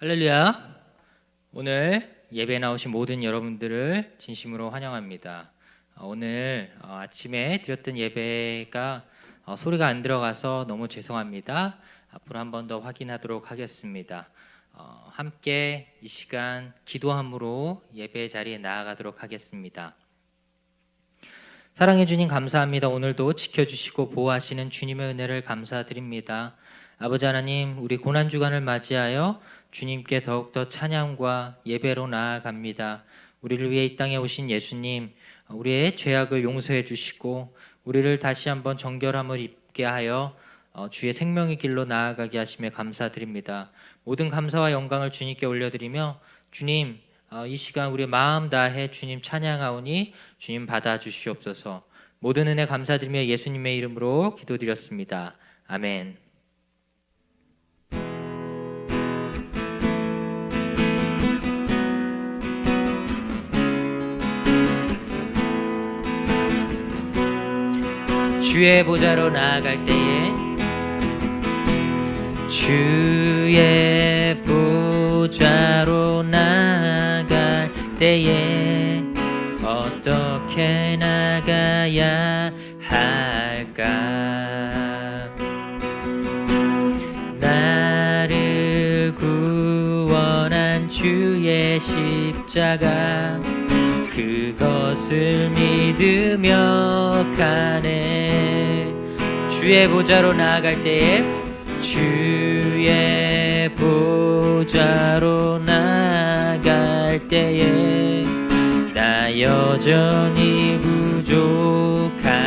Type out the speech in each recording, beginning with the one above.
할렐루야. 오늘 예배에 나오신 모든 여러분들을 진심으로 환영합니다. 오늘 아침에 드렸던 예배가 소리가 안 들어가서 너무 죄송합니다. 앞으로 한 번 더 확인하도록 하겠습니다. 함께 이 시간 기도함으로 예배 자리에 나아가도록 하겠습니다. 사랑해 주님 감사합니다. 오늘도 지켜주시고 보호하시는 주님의 은혜를 감사드립니다. 아버지 하나님, 우리 고난주간을 맞이하여 주님께 더욱더 찬양과 예배로 나아갑니다. 우리를 위해 이 땅에 오신 예수님, 우리의 죄악을 용서해 주시고 우리를 다시 한번 정결함을 입게 하여 주의 생명의 길로 나아가게 하심에 감사드립니다. 모든 감사와 영광을 주님께 올려드리며 주님, 이 시간 우리의 마음 다해 주님 찬양하오니 주님 받아주시옵소서. 모든 은혜 감사드리며 예수님의 이름으로 기도드렸습니다. 아멘. 주의 보좌로 나아갈 때에, 주의 보좌로 나아갈 때에 어떻게 나가야 할까? 나를 구원한 주의 십자가, 그것을 믿으며 가네. 주의 보좌로 나아갈 때에, 주의 보좌로 나아갈 때에 나 여전히 부족하나.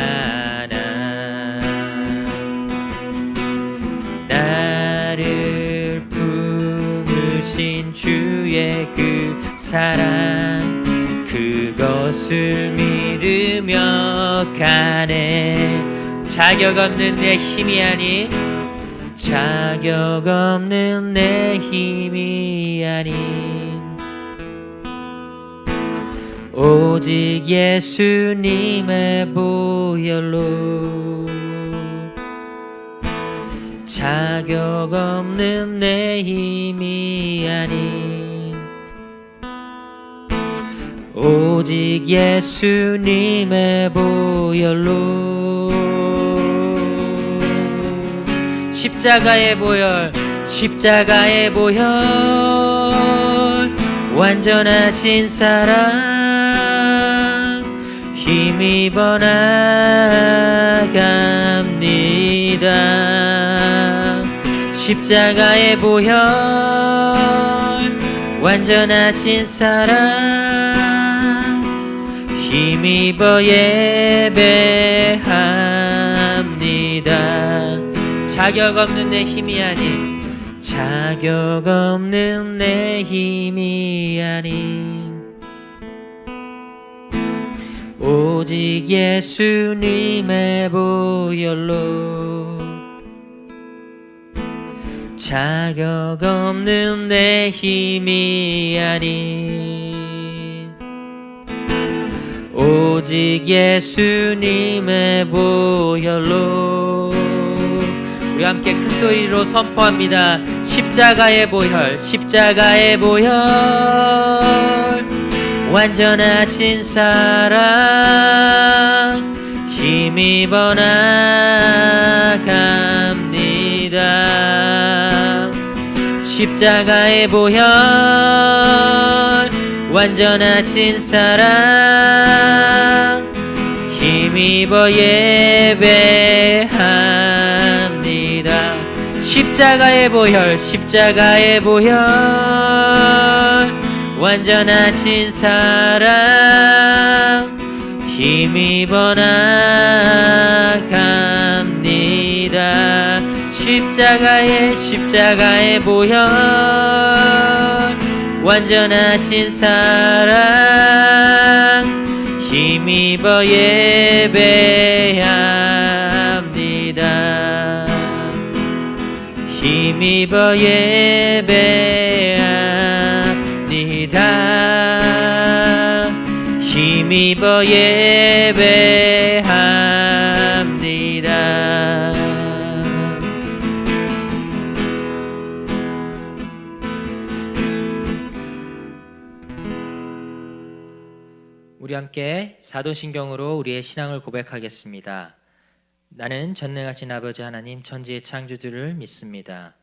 나를 품으신 주의 그 사랑, 그것을 믿으며 가네. 자격 없는 내 힘이 아닌, 자격 없는 내 힘이 아닌 오직 예수님의 보혈로, 자격 없는 내 힘이 아닌 오직 예수님의 보혈로. 십자가의 보혈, 십자가의 보혈, 완전하신 사랑 힘입어 나갑니다. 십자가의 보혈, 완전하신 사랑 힘입어 예배합니다. 자격 없는 내 힘이 아닌, 자격 없는 내 힘이 아닌 오직 예수님의 보혈로, 자격 없는 내 힘이 아닌 오직 예수님의 보혈로. 우리 함께 큰 소리로 선포합니다. 십자가의 보혈, 십자가의 보혈, 완전하신 사랑 힘입어 나갑니다. 십자가의 보혈, 완전하신 사랑 힘입어 예배합니다. 십자가의 보혈, 십자가의 보혈, 완전하신 사랑 힘입어 나갑니다. 십자가의 보혈, 완전하신 사랑 힘입어 예배합니다. 힘입어 예배합니다. 힘입어 예배합니다. 우리 함께 사도신경으로 우리의 신앙을 고백하겠습니다. 나는 전능하신 아버지 하나님 천지의 창조주를 믿습니다.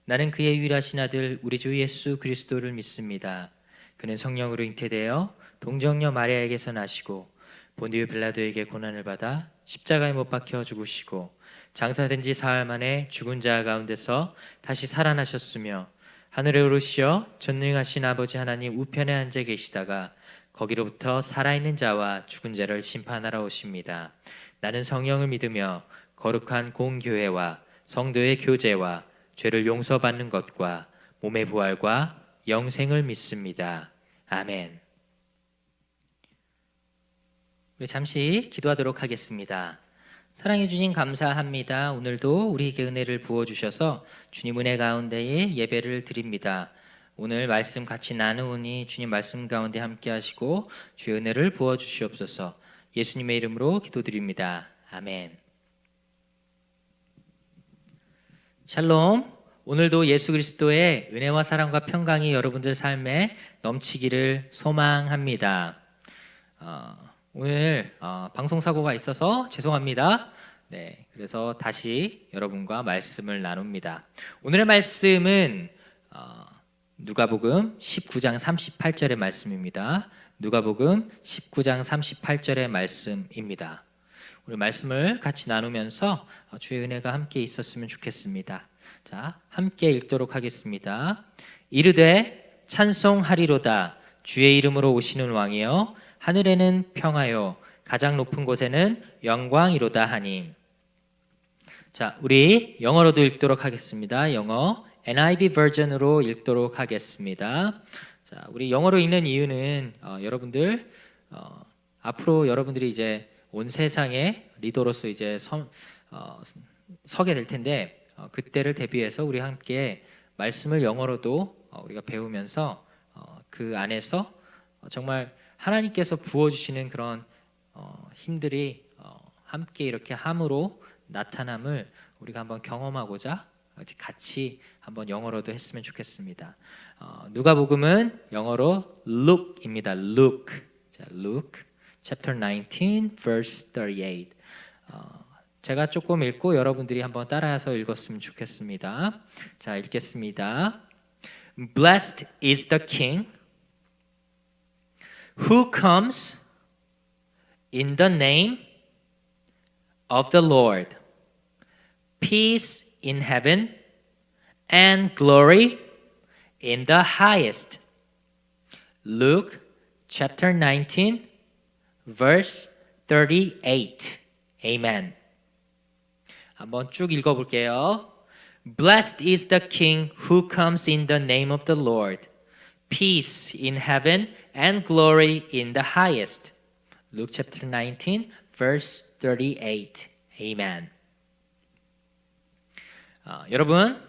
나는 그의 유일하신 아들 우리 주 예수 그리스도를 믿습니다. 그는 성령으로 잉태되어 동정녀 마리아에게서 나시고 본디오 빌라도에게 고난을 받아 십자가에 못 박혀 죽으시고 장사된 지 사흘 만에 죽은 자 가운데서 다시 살아나셨으며 하늘에 오르시어 전능하신 아버지 하나님 우편에 앉아 계시다가 거기로부터 살아있는 자와 죽은 자를 심판하러 오십니다. 나는 성령을 믿으며 거룩한 공교회와 성도의 교제와 죄를 용서받는 것과 몸의 부활과 영생을 믿습니다. 아멘. 우리 잠시 기도하도록 하겠습니다. 사랑해 주님 감사합니다. 오늘도 우리에게 은혜를 부어주셔서 주님 은혜 가운데에 예배를 드립니다. 오늘 말씀 같이 나누니 주님 말씀 가운데 함께 하시고 주의 은혜를 부어주시옵소서. 예수님의 이름으로 기도드립니다. 아멘. 샬롬. 오늘도 예수 그리스도의 은혜와 사랑과 평강이 여러분들 삶에 넘치기를 소망합니다. 오늘 방송사고가 있어서 죄송합니다. 네, 그래서 다시 여러분과 말씀을 나눕니다. 오늘의 말씀은 누가복음 19장 38절의 말씀입니다. 누가복음 19장 38절의 말씀입니다. 우리 말씀을 같이 나누면서 주의 은혜가 함께 있었으면 좋겠습니다. 자, 함께 읽도록 하겠습니다. 이르되 찬송하리로다 주의 이름으로 오시는 왕이여 하늘에는 평화요 가장 높은 곳에는 영광이로다 하니. 자, 우리 영어로도 읽도록 하겠습니다. 영어 NIV 버전으로 읽도록 하겠습니다. 자, 우리 영어로 읽는 이유는 여러분들 앞으로 여러분들이 이제 온 세상의 리더로서 이제 서게 될 텐데 그때를 대비해서 우리 함께 말씀을 영어로도 우리가 배우면서 그 안에서 정말 하나님께서 부어주시는 그런 힘들이 함께 이렇게 함으로 나타남을 우리가 한번 경험하고자 같이 한번 영어로도 했으면 좋겠습니다. 누가복음은 영어로 Luke입니다. Luke. 자, Luke chapter 19 verse 38. 제가 조금 읽고 여러분들이 한번 따라서 읽었으면 좋겠습니다. 자, 읽겠습니다. Blessed is the king who comes in the name of the Lord. Peace in heaven and glory in the highest. Luke chapter 19 verse 38. Amen. 한번 쭉 읽어볼게요. Blessed is the king who comes in the name of the Lord. Peace in heaven and glory in the highest. Luke chapter 19 verse 38. Amen. 여러분,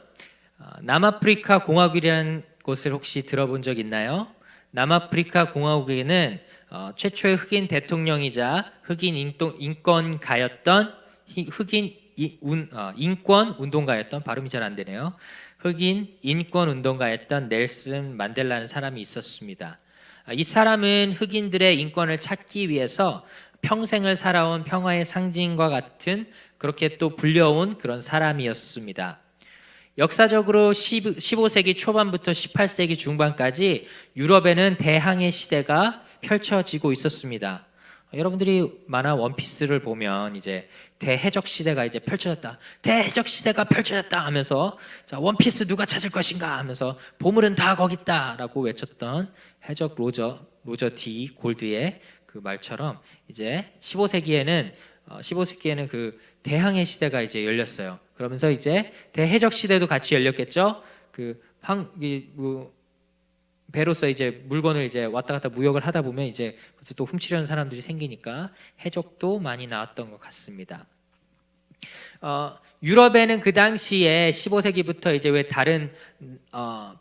남아프리카 공화국이라는 곳을 혹시 들어본 적 있나요? 남아프리카 공화국에는 최초의 흑인 대통령이자 흑인 인권가였던 인권 운동가였던 발음이 잘 안 되네요. 흑인 인권 운동가였던 넬슨 만델라는 사람이 있었습니다. 이 사람은 흑인들의 인권을 찾기 위해서 평생을 살아온 평화의 상징과 같은 그렇게 또 불려온 그런 사람이었습니다. 역사적으로 15세기 초반부터 18세기 중반까지 유럽에는 대항해 시대가 펼쳐지고 있었습니다. 여러분들이 만화 원피스를 보면 이제 대해적 시대가 이제 펼쳐졌다. 대해적 시대가 펼쳐졌다 하면서 자, 원피스 누가 찾을 것인가 하면서 보물은 다 거기 있다라고 외쳤던 해적 로저 D 골드의 그 말처럼 이제 15세기에는 그 대항해 시대가 이제 열렸어요. 그러면서 이제 대해적 시대도 같이 열렸겠죠. 배로서 이제 물건을 이제 왔다 갔다 무역을 하다 보면 이제 또 훔치려는 사람들이 생기니까 해적도 많이 나왔던 것 같습니다. 유럽에는 그 당시에 15세기부터 이제 왜 다른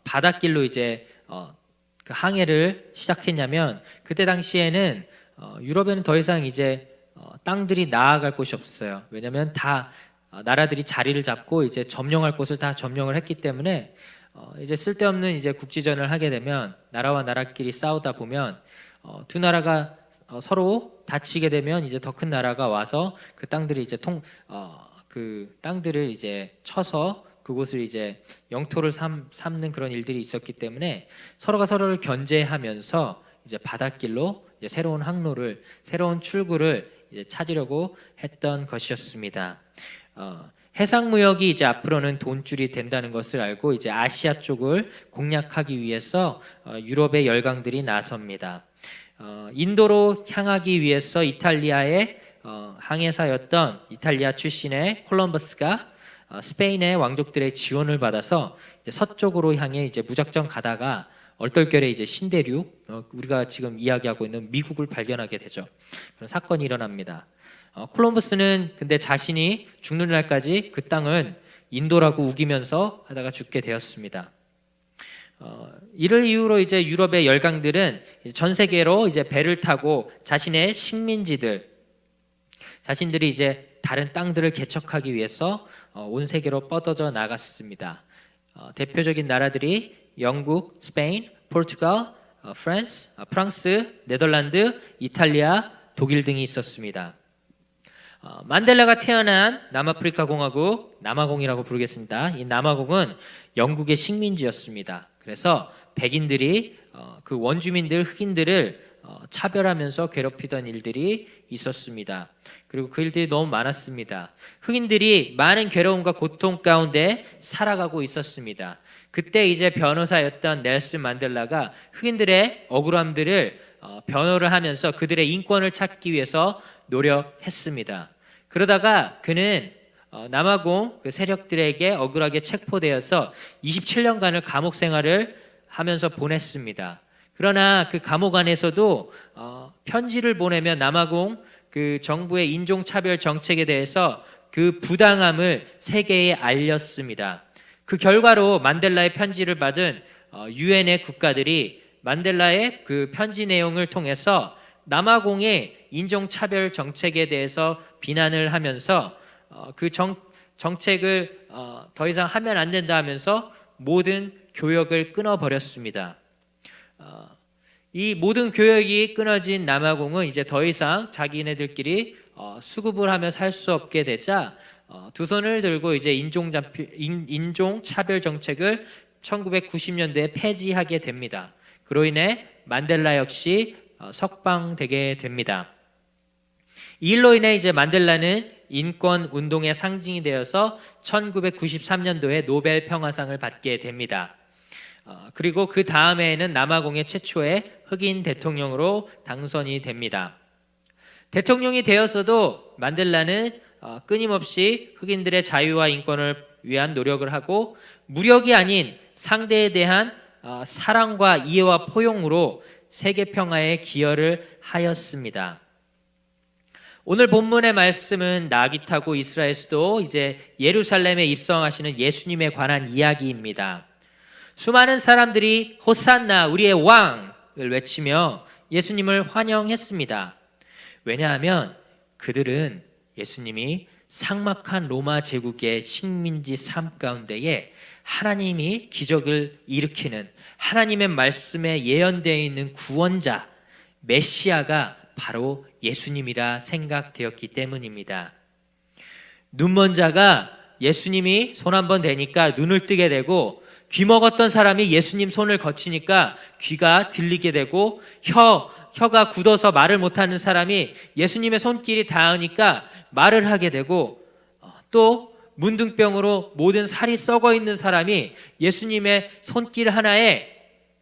바닷길로 이제 그 항해를 시작했냐면 그때 당시에는 유럽에는 더 이상 이제 땅들이 나아갈 곳이 없었어요. 왜냐하면 다 나라들이 자리를 잡고 이제 점령할 곳을 다 점령을 했기 때문에 이제 쓸데없는 이제 국지전을 하게 되면 나라와 나라끼리 싸우다 보면 두 나라가 서로 다치게 되면 이제 더 큰 나라가 와서 그 땅들을 이제 그 땅들을 이제 쳐서 그곳을 이제 영토를 삼는 그런 일들이 있었기 때문에 서로가 서로를 견제하면서 이제 바닷길로 이제 새로운 항로를, 새로운 출구를 이제 찾으려고 했던 것이었습니다. 해상 무역이 이제 앞으로는 돈줄이 된다는 것을 알고 이제 아시아 쪽을 공략하기 위해서 유럽의 열강들이 나섭니다. 인도로 향하기 위해서 이탈리아의 항해사였던 이탈리아 출신의 콜럼버스가 스페인의 왕족들의 지원을 받아서 이제 서쪽으로 향해 이제 무작정 가다가 얼떨결에 이제 신대륙, 우리가 지금 이야기하고 있는 미국을 발견하게 되죠. 그런 사건이 일어납니다. 콜럼버스는 근데 자신이 죽는 날까지 그 땅은 인도라고 우기면서 하다가 죽게 되었습니다. 이를 이유로 이제 유럽의 열강들은 전 세계로 이제 배를 타고 자신의 식민지들, 자신들이 이제 다른 땅들을 개척하기 위해서 온 세계로 뻗어져 나갔습니다. 대표적인 나라들이 영국, 스페인, 포르투갈, 프랑스, 네덜란드, 이탈리아, 독일 등이 있었습니다. 만델라가 태어난 남아프리카 공화국, 남아공이라고 부르겠습니다. 이 남아공은 영국의 식민지였습니다. 그래서 백인들이 그 원주민들, 흑인들을 차별하면서 괴롭히던 일들이 있었습니다. 그리고 그 일들이 너무 많았습니다. 흑인들이 많은 괴로움과 고통 가운데 살아가고 있었습니다. 그때 이제 변호사였던 넬슨 만델라가 흑인들의 억울함들을 변호를 하면서 그들의 인권을 찾기 위해서 노력했습니다. 그러다가 그는 남아공 그 세력들에게 억울하게 체포되어서 27년간을 감옥 생활을 하면서 보냈습니다. 그러나 그 감옥 안에서도 편지를 보내며 남아공 그 정부의 인종차별 정책에 대해서 그 부당함을 세계에 알렸습니다. 그 결과로 만델라의 편지를 받은 유엔의 국가들이 만델라의 그 편지 내용을 통해서 남아공의 인종차별 정책에 대해서 비난을 하면서 그 정책을 더 이상 하면 안 된다 하면서 모든 교역을 끊어버렸습니다. 이 모든 교역이 끊어진 남아공은 이제 더 이상 자기네들끼리 수급을 하며 살 수 없게 되자 두 손을 들고 이제 인종차별 정책을 1990년대에 폐지하게 됩니다. 그로 인해 만델라 역시 석방되게 됩니다. 이 일로 인해 이제 만델라는 인권 운동의 상징이 되어서 1993년도에 노벨 평화상을 받게 됩니다. 그리고 그 다음해에는 남아공의 최초의 흑인 대통령으로 당선이 됩니다. 대통령이 되었어도 만델라는 끊임없이 흑인들의 자유와 인권을 위한 노력을 하고 무력이 아닌 상대에 대한 사랑과 이해와 포용으로 세계 평화에 기여를 하였습니다. 오늘 본문의 말씀은 나귀 타고 이스라엘 수도 이제 예루살렘에 입성하시는 예수님에 관한 이야기입니다. 수많은 사람들이 호산나 우리의 왕을 외치며 예수님을 환영했습니다. 왜냐하면 그들은 예수님이 삭막한 로마 제국의 식민지 삶 가운데에 하나님이 기적을 일으키는 하나님의 말씀에 예언되어 있는 구원자 메시아가 바로 예수님이라 생각되었기 때문입니다. 눈먼 자가 예수님이 손 한번 대니까 눈을 뜨게 되고 귀 먹었던 사람이 예수님 손을 거치니까 귀가 들리게 되고 혀가 굳어서 말을 못하는 사람이 예수님의 손길이 닿으니까 말을 하게 되고 또 문둥병으로 모든 살이 썩어 있는 사람이 예수님의 손길 하나에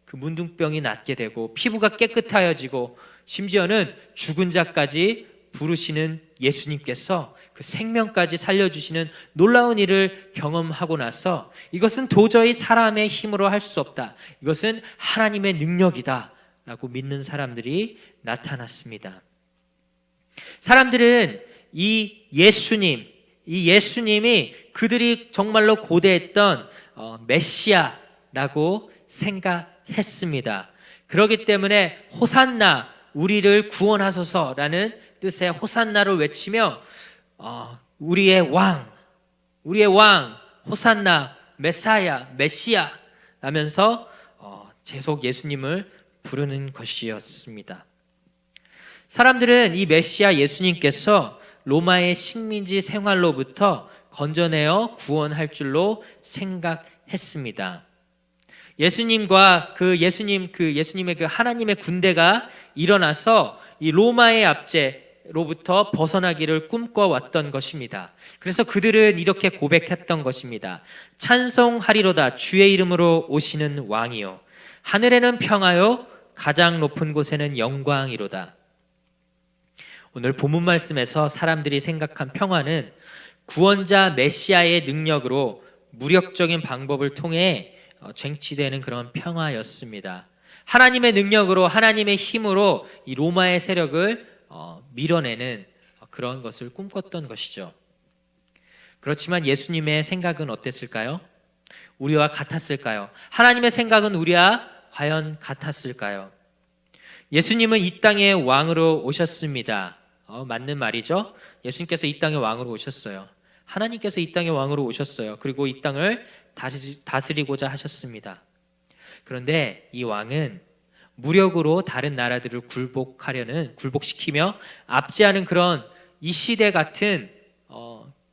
그 문둥병이 낫게 되고 피부가 깨끗하여지고 심지어는 죽은 자까지 부르시는 예수님께서 그 생명까지 살려주시는 놀라운 일을 경험하고 나서 이것은 도저히 사람의 힘으로 할 수 없다. 이것은 하나님의 능력이다 라고 믿는 사람들이 나타났습니다. 사람들은 이 예수님이 그들이 정말로 고대했던 메시아라고 생각했습니다. 그렇기 때문에 호산나 우리를 구원하소서라는 뜻의 호산나를 외치며 우리의 왕 호산나 메시아 라면서 계속 예수님을 부르는 것이었습니다. 사람들은 이 메시아 예수님께서 로마의 식민지 생활로부터 건져내어 구원할 줄로 생각했습니다. 예수님과 예수님의 그 하나님의 군대가 일어나서 이 로마의 압제로부터 벗어나기를 꿈꿔왔던 것입니다. 그래서 그들은 이렇게 고백했던 것입니다. 찬송하리로다 주의 이름으로 오시는 왕이요 하늘에는 평화요 가장 높은 곳에는 영광이로다. 오늘 본문 말씀에서 사람들이 생각한 평화는 구원자 메시아의 능력으로 무력적인 방법을 통해 쟁취되는 그런 평화였습니다. 하나님의 능력으로 하나님의 힘으로 이 로마의 세력을 밀어내는 그런 것을 꿈꿨던 것이죠. 그렇지만 예수님의 생각은 어땠을까요? 우리와 같았을까요? 하나님의 생각은 우리와 과연 같았을까요? 예수님은 이 땅의 왕으로 오셨습니다. 맞는 말이죠. 예수님께서 이 땅의 왕으로 오셨어요. 하나님께서 이 땅의 왕으로 오셨어요. 그리고 이 땅을 다스리고자 하셨습니다. 그런데 이 왕은 무력으로 다른 나라들을 굴복시키며 압제하는 그런 이 시대 같은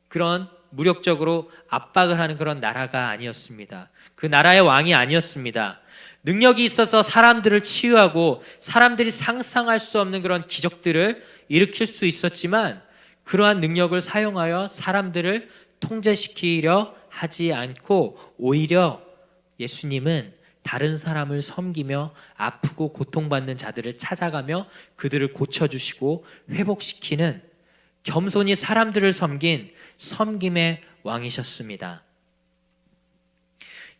그런 무력적으로 압박을 하는 그런 나라가 아니었습니다. 그 나라의 왕이 아니었습니다. 능력이 있어서 사람들을 치유하고 사람들이 상상할 수 없는 그런 기적들을 일으킬 수 있었지만 그러한 능력을 사용하여 사람들을 통제시키려 하지 않고 오히려 예수님은 다른 사람을 섬기며 아프고 고통받는 자들을 찾아가며 그들을 고쳐주시고 회복시키는 겸손히 사람들을 섬긴 섬김의 왕이셨습니다.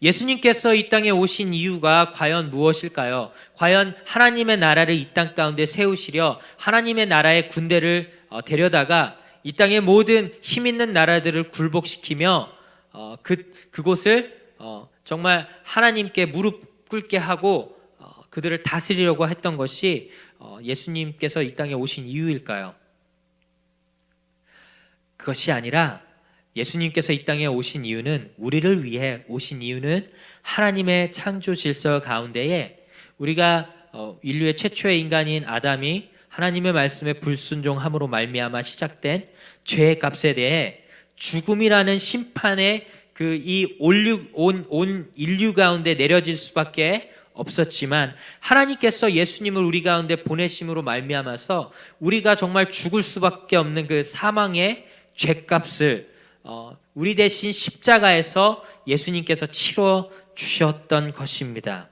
예수님께서 이 땅에 오신 이유가 과연 무엇일까요? 과연 하나님의 나라를 이 땅 가운데 세우시려 하나님의 나라의 군대를 데려다가 이 땅의 모든 힘 있는 나라들을 굴복시키며 그곳을 정말 하나님께 무릎 꿇게 하고 그들을 다스리려고 했던 것이 예수님께서 이 땅에 오신 이유일까요? 그것이 아니라 예수님께서 이 땅에 오신 이유는 우리를 위해 오신 이유는 하나님의 창조 질서 가운데에 우리가 인류의 최초의 인간인 아담이 하나님의 말씀에 불순종함으로 말미암아 시작된 죄의 값에 대해 죽음이라는 심판의 온 인류 가운데 내려질 수밖에 없었지만 하나님께서 예수님을 우리 가운데 보내심으로 말미암아서 우리가 정말 죽을 수밖에 없는 그 사망의 죄값을 우리 대신 십자가에서 예수님께서 치러 주셨던 것입니다.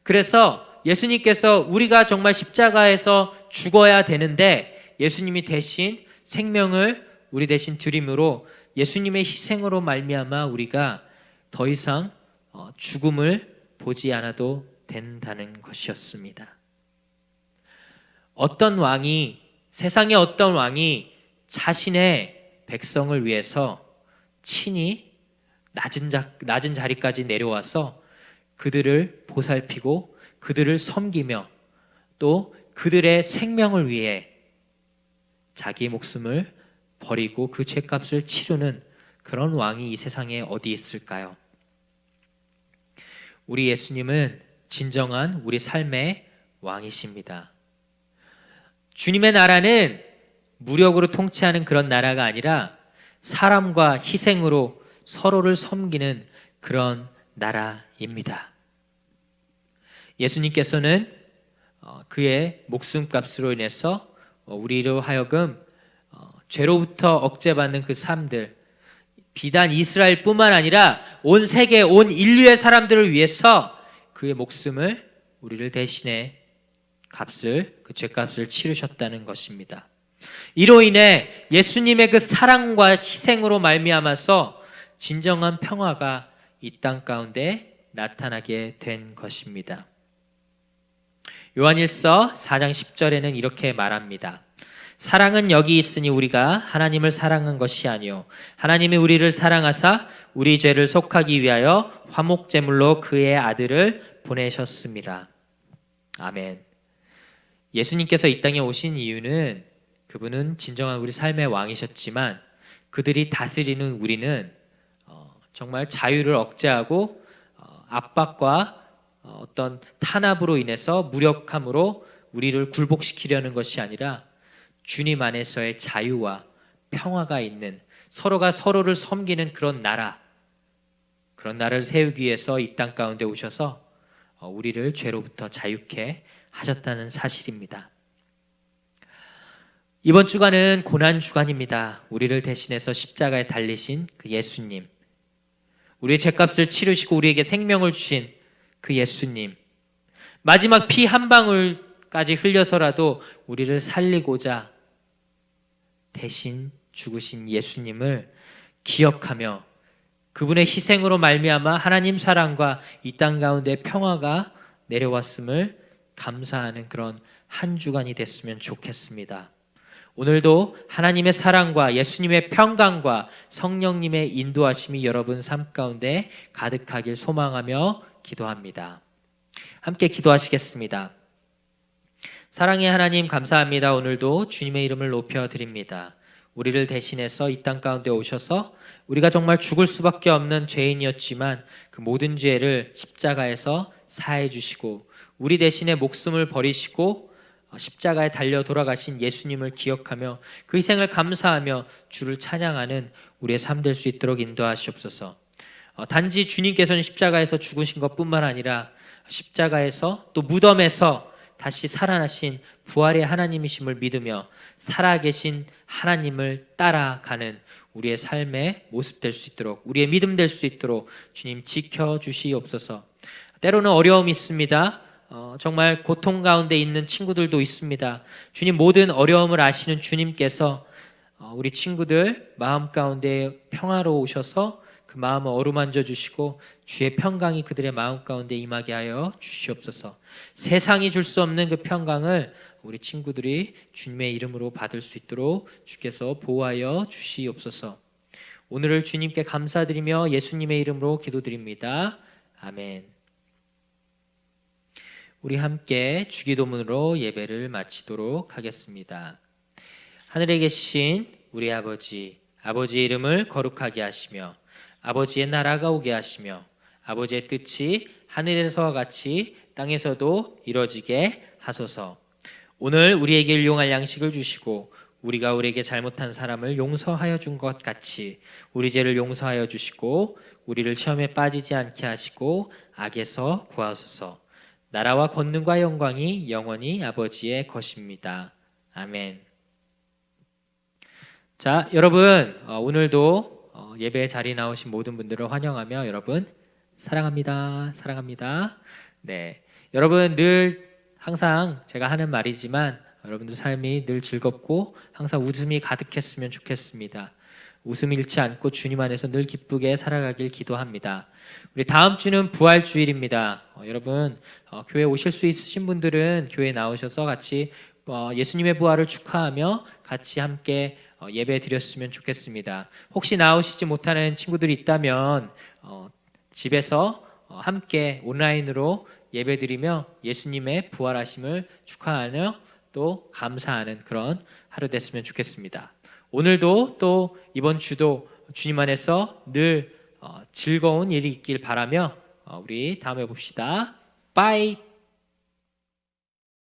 그래서 예수님께서 우리가 정말 십자가에서 죽어야 되는데 예수님이 대신 생명을 우리 대신 드림으로 예수님의 희생으로 말미암아 우리가 더 이상 죽음을 보지 않아도 된다는 것이었습니다. 세상의 어떤 왕이 자신의 백성을 위해서 친히 낮은 자리까지 내려와서 그들을 보살피고 그들을 섬기며 또 그들의 생명을 위해 자기 목숨을 버리고 그 죄값을 치르는 그런 왕이 이 세상에 어디 있을까요? 우리 예수님은 진정한 우리 삶의 왕이십니다. 주님의 나라는 무력으로 통치하는 그런 나라가 아니라 사람과 희생으로 서로를 섬기는 그런 나라입니다. 예수님께서는 그의 목숨값으로 인해서 우리로 하여금 죄로부터 억제받는 그 삶들, 비단 이스라엘뿐만 아니라 온 세계, 온 인류의 사람들을 위해서 그의 목숨을 우리를 대신해 그 죄값을 치르셨다는 것입니다. 이로 인해 예수님의 그 사랑과 희생으로 말미암아서 진정한 평화가 이 땅 가운데 나타나게 된 것입니다. 요한일서 4장 10절에는 이렇게 말합니다. 사랑은 여기 있으니 우리가 하나님을 사랑한 것이 아니요 하나님이 우리를 사랑하사 우리 죄를 속하기 위하여 화목제물로 그의 아들을 보내셨습니다. 아멘. 예수님께서 이 땅에 오신 이유는 그분은 진정한 우리 삶의 왕이셨지만 그들이 다스리는 우리는 정말 자유를 억제하고 압박과 어떤 탄압으로 인해서 무력함으로 우리를 굴복시키려는 것이 아니라 주님 안에서의 자유와 평화가 있는, 서로가 서로를 섬기는 그런 나라를 세우기 위해서 이 땅 가운데 오셔서 우리를 죄로부터 자유케 하셨다는 사실입니다. 이번 주간은 고난 주간입니다. 우리를 대신해서 십자가에 달리신 그 예수님, 우리의 죄값을 치르시고 우리에게 생명을 주신 그 예수님, 마지막 피 한 방울까지 흘려서라도 우리를 살리고자 대신 죽으신 예수님을 기억하며 그분의 희생으로 말미암아 하나님 사랑과 이 땅 가운데 평화가 내려왔음을 감사하는 그런 한 주간이 됐으면 좋겠습니다. 오늘도 하나님의 사랑과 예수님의 평강과 성령님의 인도하심이 여러분 삶 가운데 가득하길 소망하며 기도합니다. 함께 기도하시겠습니다. 사랑의 하나님, 감사합니다. 오늘도 주님의 이름을 높여드립니다. 우리를 대신해서 이 땅 가운데 오셔서 우리가 정말 죽을 수밖에 없는 죄인이었지만 그 모든 죄를 십자가에서 사해 주시고 우리 대신에 목숨을 버리시고 십자가에 달려 돌아가신 예수님을 기억하며 그 희생을 감사하며 주를 찬양하는 우리의 삶 될 수 있도록 인도하시옵소서. 단지 주님께서는 십자가에서 죽으신 것뿐만 아니라 십자가에서 또 무덤에서 다시 살아나신 부활의 하나님이심을 믿으며 살아계신 하나님을 따라가는 우리의 삶의 모습 될 수 있도록, 우리의 믿음 될 수 있도록 주님 지켜주시옵소서. 때로는 어려움이 있습니다. 정말 고통 가운데 있는 친구들도 있습니다. 주님, 모든 어려움을 아시는 주님께서 우리 친구들 마음 가운데 평화로우셔서 그 마음을 어루만져 주시고 주의 평강이 그들의 마음 가운데 임하게 하여 주시옵소서. 세상이 줄 수 없는 그 평강을 우리 친구들이 주님의 이름으로 받을 수 있도록 주께서 보호하여 주시옵소서. 오늘을 주님께 감사드리며 예수님의 이름으로 기도드립니다. 아멘. 우리 함께 주기도문으로 예배를 마치도록 하겠습니다. 하늘에 계신 우리 아버지, 아버지의 이름을 거룩하게 하시며 아버지의 나라가 오게 하시며 아버지의 뜻이 하늘에서와 같이 땅에서도 이루어지게 하소서. 오늘 우리에게 일용할 양식을 주시고 우리가 우리에게 잘못한 사람을 용서하여 준 것 같이 우리 죄를 용서하여 주시고 우리를 시험에 빠지지 않게 하시고 악에서 구하소서. 나라와 권능과 영광이 영원히 아버지의 것입니다. 아멘. 자, 여러분, 오늘도 예배 자리에 나오신 모든 분들을 환영하며 여러분 사랑합니다. 사랑합니다. 네, 여러분 늘 항상 제가 하는 말이지만 여러분들 삶이 늘 즐겁고 항상 웃음이 가득했으면 좋겠습니다. 웃음 잃지 않고 주님 안에서 늘 기쁘게 살아가길 기도합니다. 우리 다음 주는 부활주일입니다. 여러분 교회 오실 수 있으신 분들은 교회 나오셔서 같이 예수님의 부활을 축하하며 같이 함께 예배 드렸으면 좋겠습니다. 혹시 나오시지 못하는 친구들이 있다면 집에서 함께 온라인으로 예배 드리며 예수님의 부활하심을 축하하며 또 감사하는 그런 하루 됐으면 좋겠습니다. 오늘도 또 이번 주도 주님 안에서 늘 즐거운 일이 있길 바라며 우리 다음에 봅시다. 빠이.